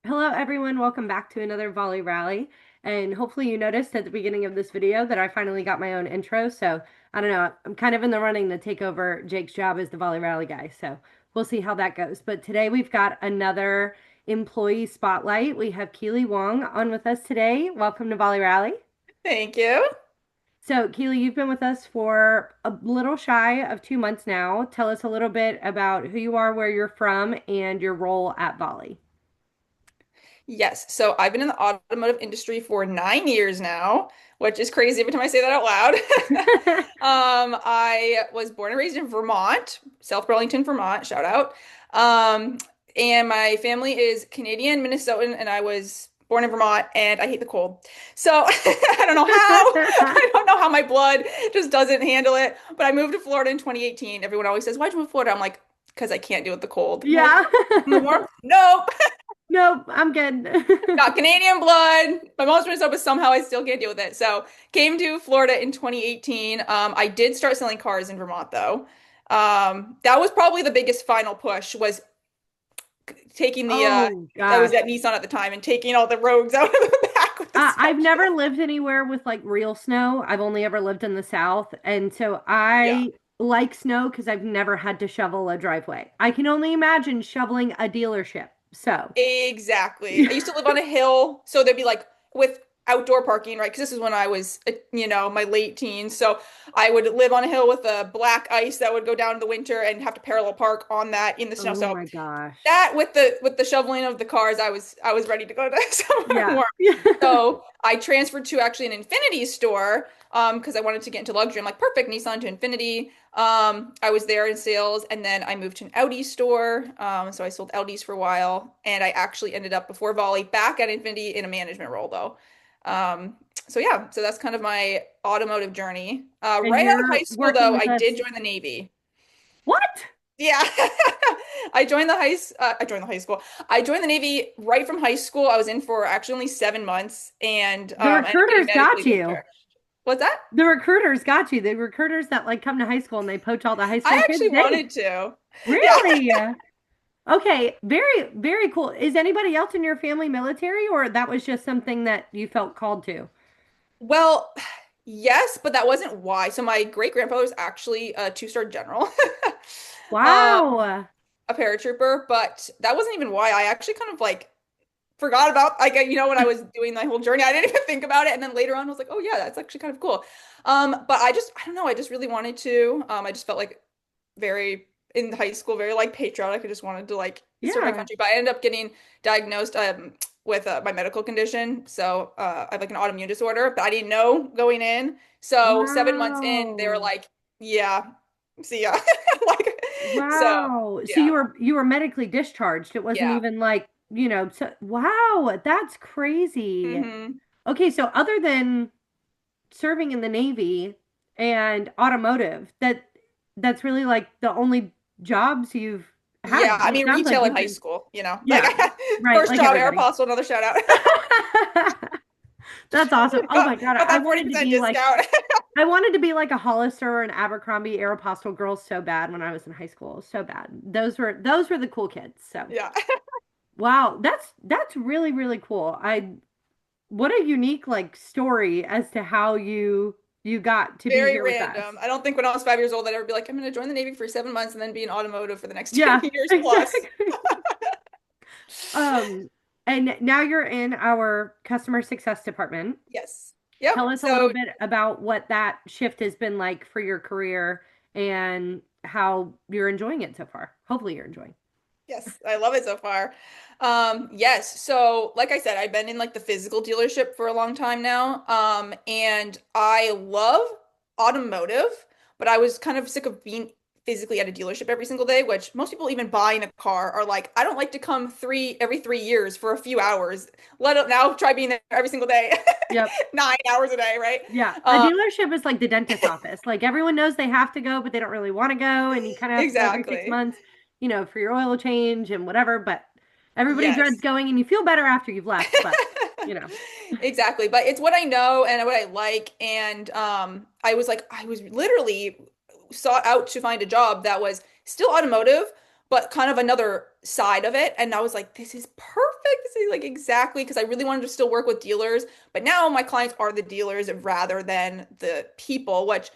Hello, everyone. Welcome back to another Volley Rally. And hopefully, you noticed at the beginning of this video that I finally got my own intro. So, I don't know, I'm kind of in the running to take over Jake's job as the Volley Rally guy. So, we'll see how that goes. But today, we've got another employee spotlight. We have Keely Wong on with us today. Welcome to Volley Rally. Thank you. So, Keely, you've been with us for a little shy of 2 months now. Tell us a little bit about who you are, where you're from, and your role at Volley. Yes, so I've been in the automotive industry for 9 years now, which is crazy every time I say that out loud. I was born and raised in Vermont, South Burlington, Vermont, shout out. Um, and my family is Canadian, Minnesotan, and I was born in Vermont, and I hate the cold. So I don't know how. I don't know how my blood just doesn't handle it. But I moved to Florida in 2018. Everyone always says, "Why'd you move to Florida?" I'm like, "Because I can't deal with the cold." And they're like, Yeah. "The warmth?" Nope. Nope, I'm good. Got Canadian blood. My mom's from Minnesota, but somehow I still can't deal with it. So came to Florida in 2018. I did start selling cars in Vermont though. That was probably the biggest final push was taking the Oh I was gosh. at Nissan at the time and taking all the rogues out of the back with the I've stuff. never lived anywhere with like real snow. I've only ever lived in the South. And so Yeah, I like snow because I've never had to shovel a driveway. I can only imagine shoveling a dealership. So, exactly. I used to live on a hill, so there'd be like with outdoor parking, right? Because this is when I was, my late teens. So I would live on a hill with a black ice that would go down in the winter and have to parallel park on that in the snow. oh So my gosh. that with the shoveling of the cars, I was ready to go to somewhere Yeah. warm. So I transferred to actually an Infiniti store because I wanted to get into luxury. I'm like, perfect, Nissan to Infiniti. I was there in sales, and then I moved to an Audi store. So I sold Audis for a while, and I actually ended up before Volley back at Infiniti in a management role though. So yeah, so that's kind of my automotive journey. And Right out of high you're school working though, with I did us. join the Navy. What? Yeah. I joined the high school. I joined the Navy right from high school. I was in for actually only 7 months and The I ended up getting recruiters medically got you. discharged. What's that? The recruiters got you. The recruiters that like come to high school and they poach all the high I school kids. actually They wanted to. Yeah. really? Okay, very, very cool. Is anybody else in your family military, or that was just something that you felt called to? Well, yes, but that wasn't why. So my great grandfather was actually a two-star general. Um, Wow. a paratrooper, but that wasn't even why. I actually kind of like forgot about like when I was doing my whole journey, I didn't even think about it. And then later on, I was like, oh yeah, that's actually kind of cool. But I don't know, I just really wanted to. I just felt like very in high school, very like patriotic. I just wanted to like serve my Yeah. country. But I ended up getting diagnosed with my medical condition. So I have like an autoimmune disorder, but I didn't know going in. So 7 months in, they were Wow. like, yeah, see ya. Like, so Wow. So yeah, you were medically discharged. It wasn't yeah. even like, so, wow, that's crazy. Hmm. Okay, so other than serving in the Navy and automotive, that's really like the only jobs you've Yeah, had. I It mean sounds like retail in you've high been, school, like yeah, right, first like job, everybody. Aeropostale, another shout out. That's awesome. Oh my God. Got that 40% discount. I wanted to be like a Hollister or an Abercrombie Aeropostale girl so bad when I was in high school. So bad. Those were the cool kids. So Yeah. wow, that's really, really cool. What a unique like story as to how you got to be Very here with us. random. I don't think when I was 5 years old I'd ever be like, I'm going to join the Navy for 7 months and then be in automotive for the next 10 Yeah, years plus. exactly. Um, and now you're in our customer success department. Yes. Yep. Tell us a little So bit about what that shift has been like for your career and how you're enjoying it so far. Hopefully you're enjoying. yes, I love it so far. Yes. So, like I said, I've been in like the physical dealership for a long time now. And I love automotive, but I was kind of sick of being physically at a dealership every single day, which most people even buying a car are like, I don't like to come every 3 years for a few hours. Let it now try being there every single day, Yep. 9 hours a day, right? Yeah. A Um, dealership is like the dentist office. Like everyone knows they have to go, but they don't really want to go. And you kind of have to go every six exactly. months, for your oil change and whatever. But everybody dreads Yes. going and you feel better after you've left. But, you know, Exactly. But it's what I know and what I like. And I was like, I was literally sought out to find a job that was still automotive, but kind of another side of it. And I was like, this is perfect. feel like this is like exactly because I really wanted to still work with dealers, but now my clients are the dealers rather than the people, which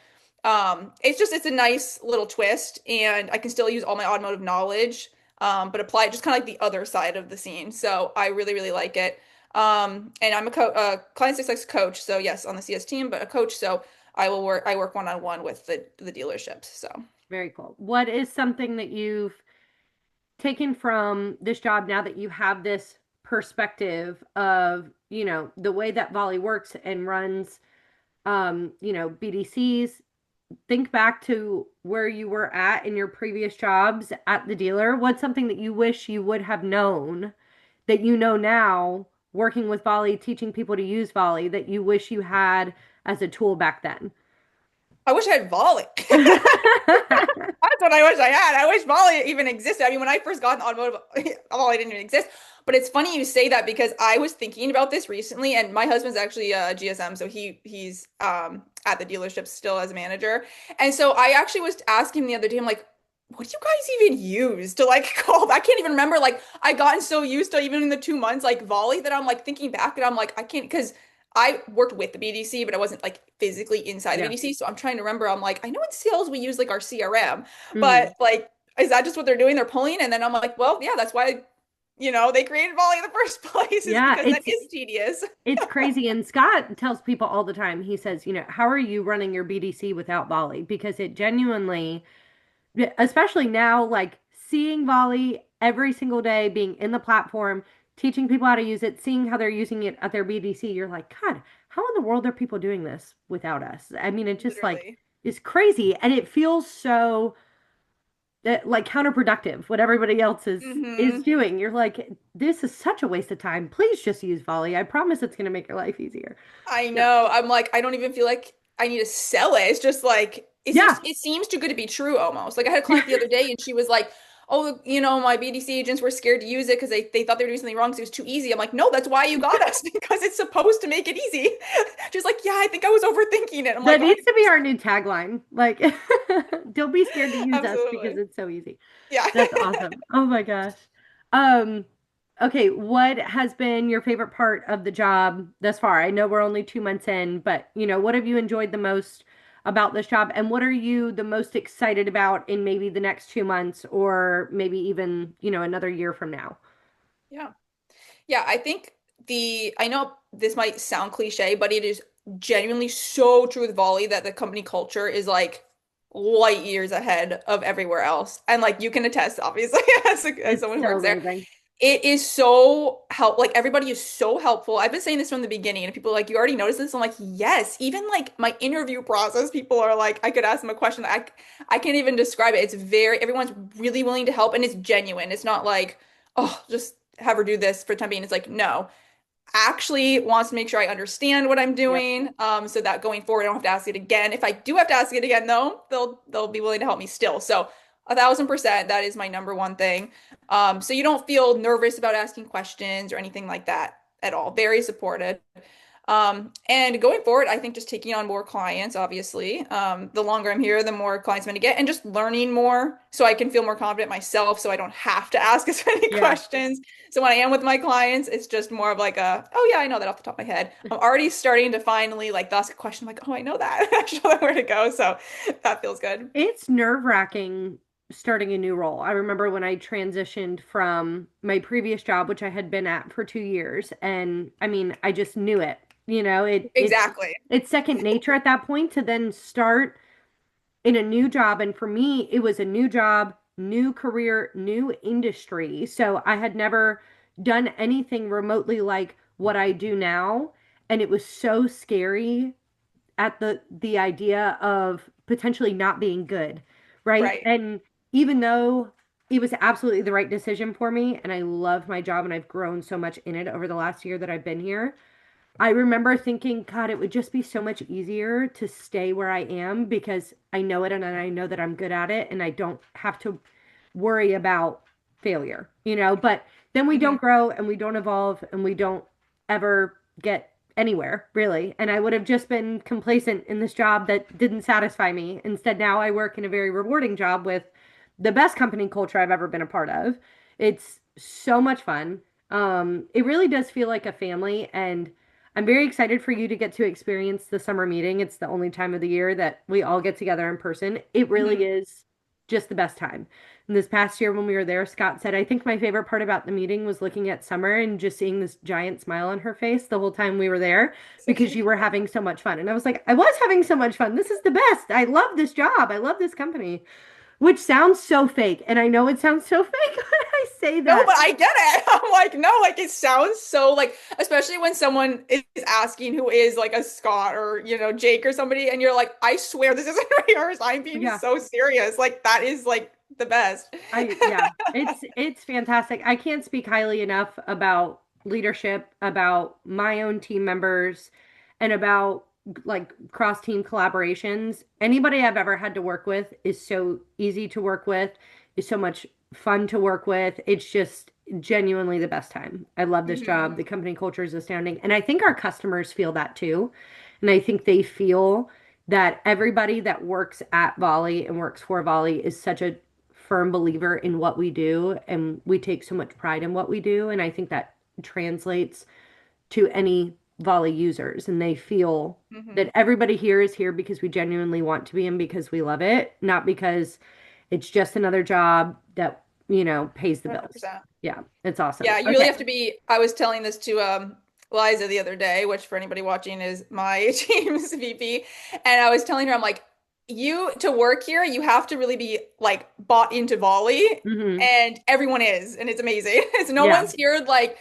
it's a nice little twist, and I can still use all my automotive knowledge, but apply it just kind of like the other side of the scene. So I really, really like it. And I'm a co client success coach, so yes, on the CS team, but a coach, so I work one-on-one with the dealerships. So Very cool. What is something that you've taken from this job now that you have this perspective of, the way that Volley works and runs, BDCs? Think back to where you were at in your previous jobs at the dealer. What's something that you wish you would have known that you know now working with Volley, teaching people to use Volley that you wish you had as a tool back then? I wish I had Volley. That's what I wish I had. I wish Volley even existed. I mean, when I first got in automotive, Volley didn't even exist. But it's funny you say that because I was thinking about this recently, and my husband's actually a GSM, so he's at the dealership still as a manager. And so I actually was asking him the other day, I'm like, what do you guys even use to like call? I can't even remember. Like I gotten so used to even in the 2 months like Volley that I'm like thinking back and I'm like I can't because I worked with the BDC, but I wasn't like physically inside the Yeah. BDC. So I'm trying to remember. I'm like, I know in sales we use like our CRM, Hmm. but like, is that just what they're doing? They're pulling, and then I'm like, well, yeah, that's why, they created Volley in the first place, is Yeah, because that is tedious. it's crazy. And Scott tells people all the time, he says, how are you running your BDC without Volley? Because it genuinely, especially now, like seeing Volley every single day, being in the platform, teaching people how to use it, seeing how they're using it at their BDC, you're like, God, how in the world are people doing this without us? I mean, it just like Literally. is crazy. And it feels so like counterproductive what everybody else is Hmm. doing. You're like, this is such a waste of time. Please just use Volley. I promise it's going to make your life easier. I So, know. I'm like, I don't even feel like I need to sell it. It's just like yeah. it seems too good to be true almost. Like I had a client the other day and she was like, "Oh, my BDC agents were scared to use it because they thought they were doing something wrong because it was too easy." I'm like, "No, that's why you got us because it's supposed to make it easy." She's like, "Yeah, I think I was overthinking it." I'm like, That needs to be 100%. our new tagline. Like, don't be scared to use us because Absolutely. it's so easy. Yeah. That's awesome. Oh my gosh. Um, okay, what has been your favorite part of the job thus far? I know we're only 2 months in, but what have you enjoyed the most about this job, and what are you the most excited about in maybe the next 2 months, or maybe even, another year from now? Yeah. Yeah, I think I know this might sound cliche, but it is genuinely so true with Volley that the company culture is like light years ahead of everywhere else. And like you can attest, obviously, as It's someone who so works there. amazing. It is so like everybody is so helpful. I've been saying this from the beginning, and people are like, you already noticed this? I'm like, yes. Even like my interview process, people are like, I could ask them a question. I can't even describe it. Everyone's really willing to help and it's genuine. It's not like, oh, just have her do this for the time being. It's like, no, actually wants to make sure I understand what I'm Yep. doing, so that going forward I don't have to ask it again. If I do have to ask it again, though, they'll be willing to help me still. So 1,000%, that is my number one thing. So you don't feel nervous about asking questions or anything like that at all. Very supportive. And going forward, I think just taking on more clients, obviously. The longer I'm here, the more clients I'm going to get, and just learning more so I can feel more confident myself so I don't have to ask as many Yeah. questions. So when I am with my clients, it's just more of like oh yeah, I know that off the top of my head. I'm already starting to finally like ask a question, I'm like, oh, I know that. I show them where to go. So that feels good. It's nerve-wracking starting a new role. I remember when I transitioned from my previous job, which I had been at for 2 years, and I mean, I just knew it. Exactly. It's second nature at that point to then start in a new job. And for me, it was a new job, new career, new industry. So I had never done anything remotely like what I do now. And it was so scary at the idea of potentially not being good, right? Right. And even though it was absolutely the right decision for me, and I love my job and I've grown so much in it over the last year that I've been here, I remember thinking, God, it would just be so much easier to stay where I am because I know it and I know that I'm good at it and I don't have to worry about failure. But then we Hmm. don't grow and we don't evolve and we don't ever get anywhere, really. And I would have just been complacent in this job that didn't satisfy me. Instead, now I work in a very rewarding job with the best company culture I've ever been a part of. It's so much fun. It really does feel like a family, and I'm very excited for you to get to experience the summer meeting. It's the only time of the year that we all get together in person. It really Mhm. is just the best time. And this past year when we were there, Scott said, I think my favorite part about the meeting was looking at Summer and just seeing this giant smile on her face the whole time we were there So because cute. you were having so much fun. And I was like, I was having so much fun. This is the best. I love this job. I love this company, which sounds so fake. And I know it sounds so fake when I say No, that. but I get it. I'm like, no, like it sounds so like, especially when someone is asking who is like a Scott or, Jake or somebody, and you're like, I swear this isn't rehearsed. I'm being Yeah. so serious. Like that is like the best. Yeah, it's fantastic. I can't speak highly enough about leadership, about my own team members, and about like cross team collaborations. Anybody I've ever had to work with is so easy to work with, is so much fun to work with. It's just genuinely the best time. I love this job. The Hmm. company culture is astounding, and I think our customers feel that too. And I think they feel that everybody that works at Volley and works for Volley is such a firm believer in what we do, and we take so much pride in what we do. And I think that translates to any Volley users, and they feel that Hmm. everybody here is here because we genuinely want to be and because we love it, not because it's just another job that, pays the bills. 100%. Yeah, it's awesome. Yeah, you really Okay. have to be. I was telling this to Liza the other day, which for anybody watching is my team's VP, and I was telling her, I'm like, you to work here, you have to really be like bought into Volley, Hmm. and everyone is, and it's amazing. It's no Yeah. one's here like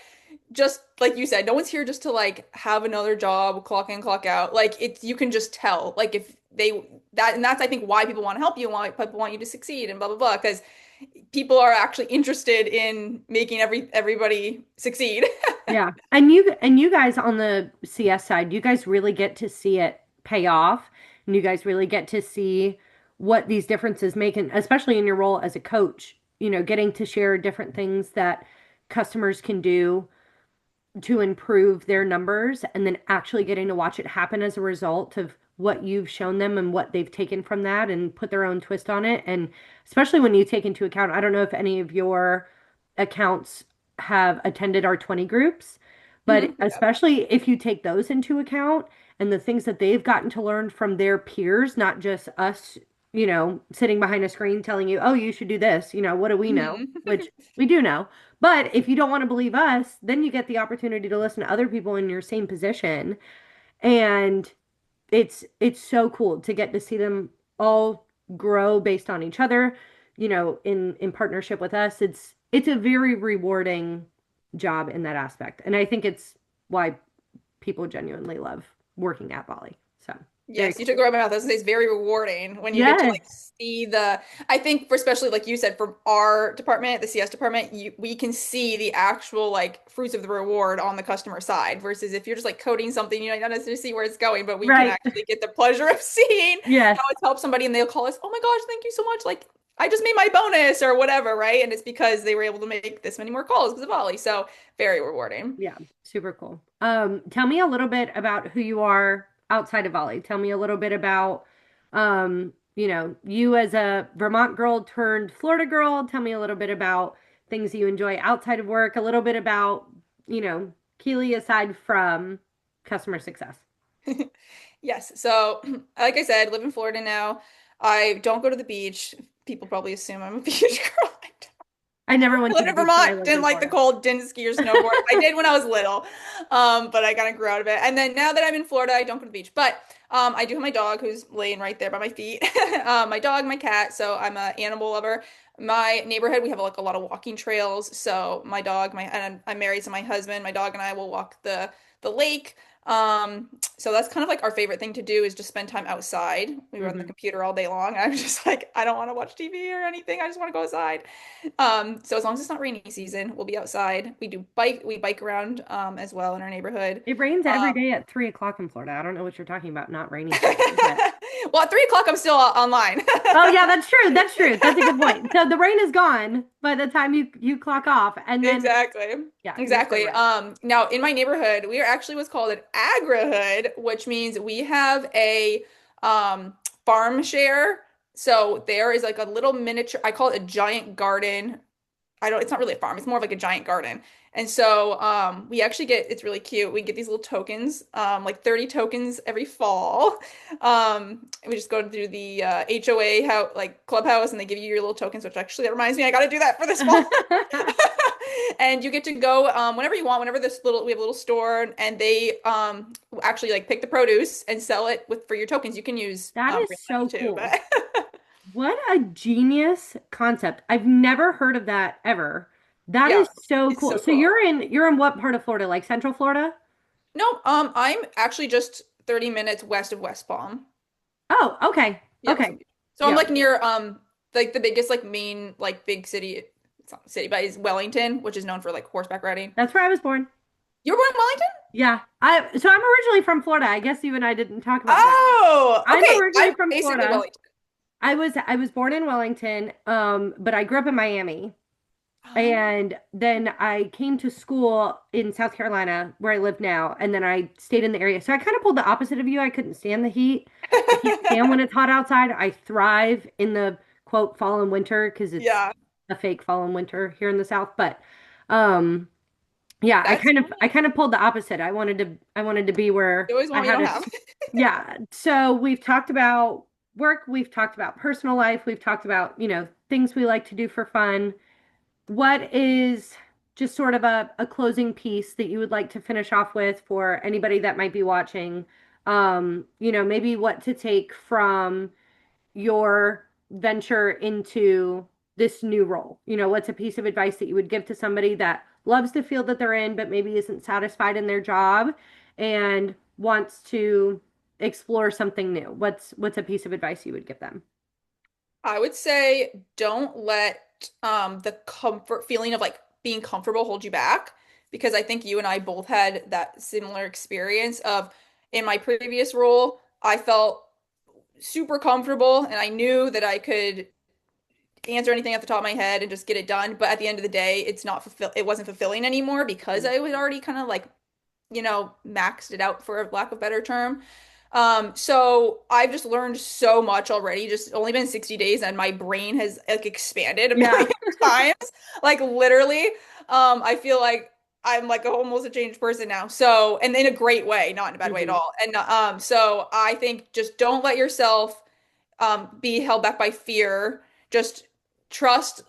just like you said, no one's here just to like have another job, clock in, clock out. Like it's you can just tell. Like if they that and that's I think why people want to help you, why people want you to succeed and blah blah blah, because people are actually interested in making everybody succeed. Yeah. And you guys on the CS side, you guys really get to see it pay off. And you guys really get to see what these differences make, and especially in your role as a coach, getting to share different things that customers can do to improve their numbers and then actually getting to watch it happen as a result of what you've shown them and what they've taken from that and put their own twist on it. And especially when you take into account, I don't know if any of your accounts have attended our 20 groups, but Mhm. Yeah. especially if you take those into account and the things that they've gotten to learn from their peers, not just us, sitting behind a screen telling you, oh, you should do this, what do we know? Mhm. Which we do know. But if you don't want to believe us, then you get the opportunity to listen to other people in your same position. And it's so cool to get to see them all grow based on each other, in partnership with us. It's a very rewarding job in that aspect. And I think it's why people genuinely love working at Volley. So very Yes, you cool. took the right mouth. I was gonna say it's very rewarding when you get to like Yes. see the. I think for especially like you said, from our department, the CS department, we can see the actual like fruits of the reward on the customer side. Versus if you're just like coding something, you not necessarily see where it's going, but we can Right. actually get the pleasure of seeing Yes. how it's helped somebody, and they'll call us, "Oh my gosh, thank you so much!" Like I just made my bonus or whatever, right? And it's because they were able to make this many more calls because of Volley. So very rewarding. Yeah, super cool. Tell me a little bit about who you are outside of Volley. Tell me a little bit about, you as a Vermont girl turned Florida girl. Tell me a little bit about things you enjoy outside of work, a little bit about, Keely aside from customer success. Yes. So, like I said, live in Florida now. I don't go to the beach. People probably assume I'm a beach girl. I never went I to lived the in beach, but I Vermont, lived didn't in like the Florida. cold, didn't ski or snowboard. I did when I was little, but I kind of grew out of it. And then now that I'm in Florida, I don't go to the beach. But I do have my dog who's laying right there by my feet. My dog, my cat. So I'm an animal lover. My neighborhood, we have like a lot of walking trails. So my dog, and I'm married, so my husband, my dog, and I will walk the lake. So that's kind of like our favorite thing to do is just spend time outside. We run the Hmm. computer all day long. I'm just like, I don't want to watch TV or anything. I just want to go outside. So as long as it's not rainy season, we'll be outside. We bike around as well in our neighborhood. It rains every Um, day at 3 o'clock in Florida. I don't know what you're talking about, not rainy season, but well, at 3 o'clock, I'm still online. oh yeah, that's true. That's true. That's a good point. So the rain is gone by the time you clock off, and then Exactly. yeah, you're so Exactly. right. Now in my neighborhood, we are actually what's called an agrihood, which means we have a um farm share. So there is like a little miniature, I call it a giant garden. I don't, it's not really a farm, it's more of like a giant garden. And so we actually get, it's really cute. We get these little tokens, like 30 tokens every fall. We just go through the HOA how like clubhouse and they give you your little tokens, which actually that reminds me, I got to do that for this fall. And you get to go whenever you want, whenever this little we have a little store and they actually like pick the produce and sell it with for your tokens. You can use That is real money so too, cool. but What a genius concept. I've never heard of that ever. That yeah, is so it's cool. so So cool. you're in what part of Florida? Like Central Florida? No, I'm actually just 30 minutes west of West Palm. Oh, okay. Yeah, West Okay. Palm Beach. So I'm Yeah. like near like the biggest like main like big city. It's not a city, but it's Wellington, which is known for like horseback riding. That's where I was born. You were born in Wellington? Yeah. I'm originally from Florida. I guess you and I didn't talk about that. Oh, I'm okay. originally I'm from basically Florida. Wellington. I was born in Wellington, but I grew up in Miami. Oh, And then I came to school in South Carolina, where I live now, and then I stayed in the area. So I kind of pulled the opposite of you. I couldn't stand the heat. I can't stand when it's hot outside. I thrive in the quote fall and winter because it's yeah, a fake fall and winter here in the South. But um yeah, I that's kind of I funny. kind of pulled the opposite. I wanted to be where You always I want what you had don't a have. yeah. So we've talked about work, we've talked about personal life, we've talked about, things we like to do for fun. What is just sort of a closing piece that you would like to finish off with for anybody that might be watching? Maybe what to take from your venture into this new role. What's a piece of advice that you would give to somebody that loves the field that they're in, but maybe isn't satisfied in their job and wants to explore something new? What's a piece of advice you would give them? I would say don't let the comfort feeling of like being comfortable hold you back because I think you and I both had that similar experience of in my previous role, I felt super comfortable and I knew that I could answer anything at the top of my head and just get it done, but at the end of the day, it wasn't fulfilling anymore because I had already kind of like maxed it out for a lack of better term. So I've just learned so much already. Just only been 60 days and my brain has like expanded a Yeah. million times. Like literally, I feel like I'm like almost a changed person now. So, and in a great way, not in a bad way at Hmm. all. And so I think just don't let yourself be held back by fear. Just trust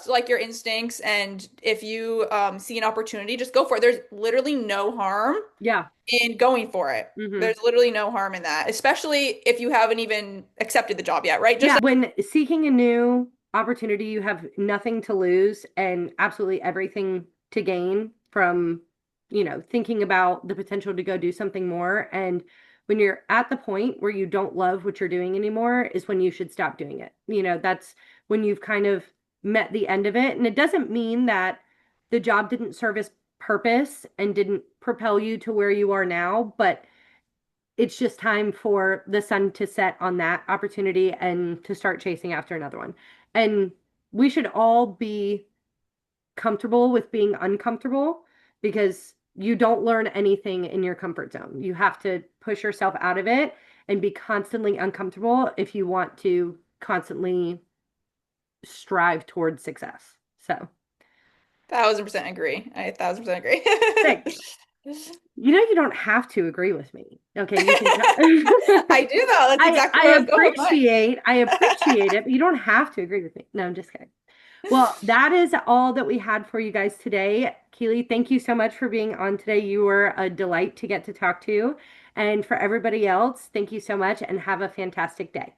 like your instincts, and if you see an opportunity, just go for it. There's literally no harm Yeah. in going for it. Hmm. There's literally no harm in that, especially if you haven't even accepted the job yet, right? Just Yeah, when seeking a new opportunity, you have nothing to lose and absolutely everything to gain from, thinking about the potential to go do something more. And when you're at the point where you don't love what you're doing anymore, is when you should stop doing it. That's when you've kind of met the end of it. And it doesn't mean that the job didn't serve its purpose and didn't propel you to where you are now, but it's just time for the sun to set on that opportunity and to start chasing after another one. And we should all be comfortable with being uncomfortable because you don't learn anything in your comfort zone. You have to push yourself out of it and be constantly uncomfortable if you want to constantly strive towards success. So, 1,000% agree. I 1,000% agree. thanks. You don't have to agree with me. Okay, you can. I do though. That's I exactly I where I was going with mine. appreciate it, but you don't have to agree with me. No, I'm just kidding. Well, that is all that we had for you guys today. Keely, thank you so much for being on today. You were a delight to get to talk to. And for everybody else, thank you so much and have a fantastic day.